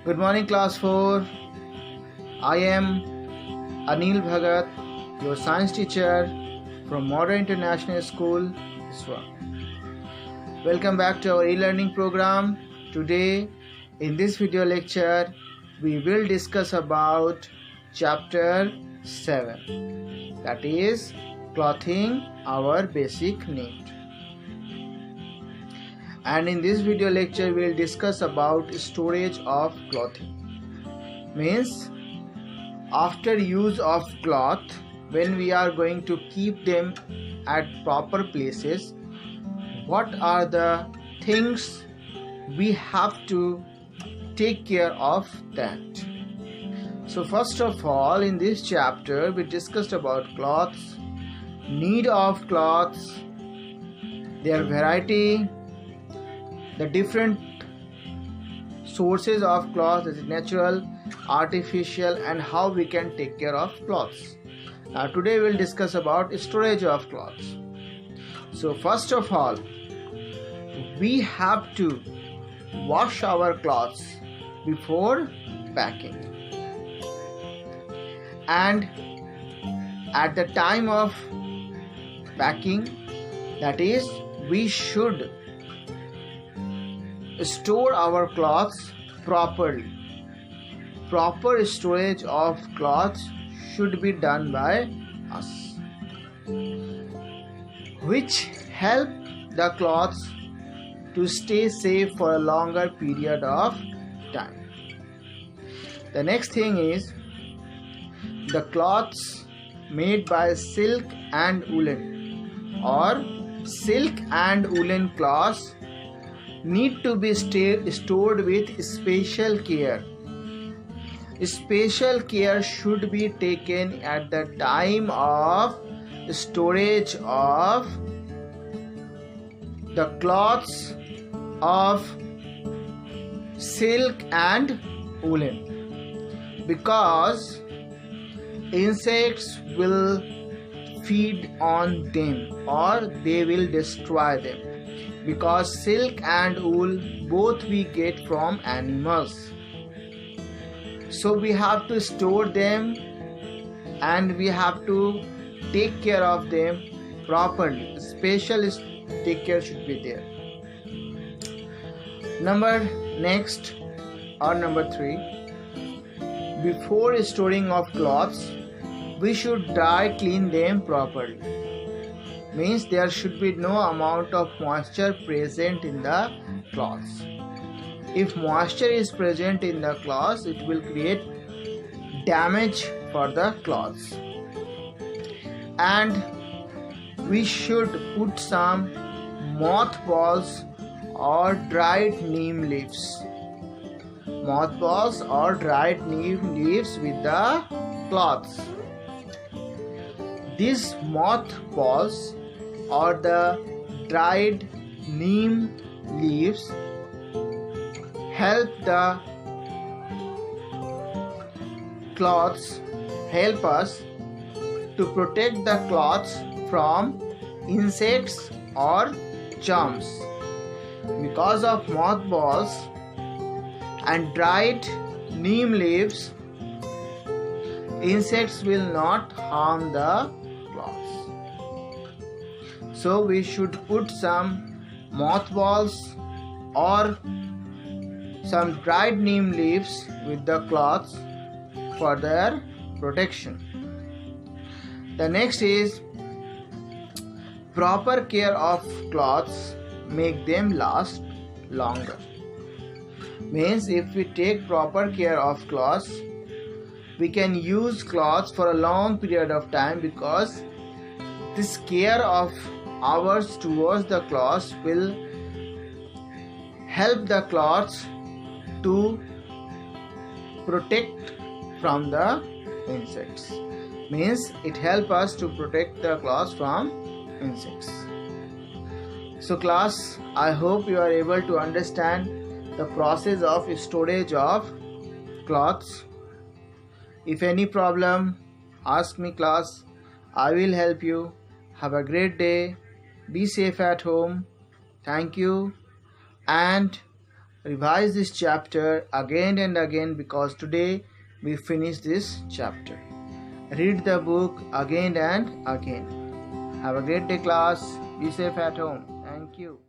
Good morning, class 4. I am Anil Bhagat, your science teacher from Modern International School, Iswa. Welcome back to our e-learning program. Today, in this video lecture, we will discuss about chapter 7, that is clothing, our basic need. And in this video lecture we will discuss about storage of clothing. Means after use of cloth, when we are going to keep them at proper places, what are the things we have to take care of that. So first of all, in this chapter we discussed about clothes, need of clothes, their variety, the different sources of cloth, is natural, artificial, and how we can take care of clothes. Now today we will discuss about storage of clothes. So first of all, we have to wash our clothes before packing, and at the time of packing, that is, we should store our clothes properly. Proper storage of clothes should be done by us, which help the clothes to stay safe for a longer period of time. The next thing is the cloths made by silk and woolen, or silk and woolen cloths need to be stored with special care. Special care should be taken at the time of storage of the cloths of silk and woolen, because insects will feed on them or they will destroy them, because silk and wool both we get from animals. So we have to store them and we have to take care of them properly. Special take care should be there. Number 3, before storing of clothes, we should dry clean them properly. Means there should be no amount of moisture present in the cloths. If moisture is present in the cloths, it will create damage for the cloths. And we should put some mothballs or dried neem leaves. Mothballs or dried neem leaves with the cloths. These mothballs or the dried neem leaves help the cloths, help us to protect the cloths from insects or germs. Because of mothballs and dried neem leaves, insects will not harm the cloths. So we should put some mothballs or some dried neem leaves with the cloths for their protection. The next is proper care of cloths make them last longer. Means if we take proper care of cloths, we can use cloths for a long period of time, because this care of ours towards the cloths will help the cloths to protect from the insects. Means it helps us to protect the cloths from insects. So class, I hope you are able to understand the process of storage of cloths. If any problem, ask me class. I will help you. Have a great day. Be safe at home. Thank you. And revise this chapter again and again, because today we finish this chapter. Read the book again and again. Have a great day, class. Be safe at home. Thank you.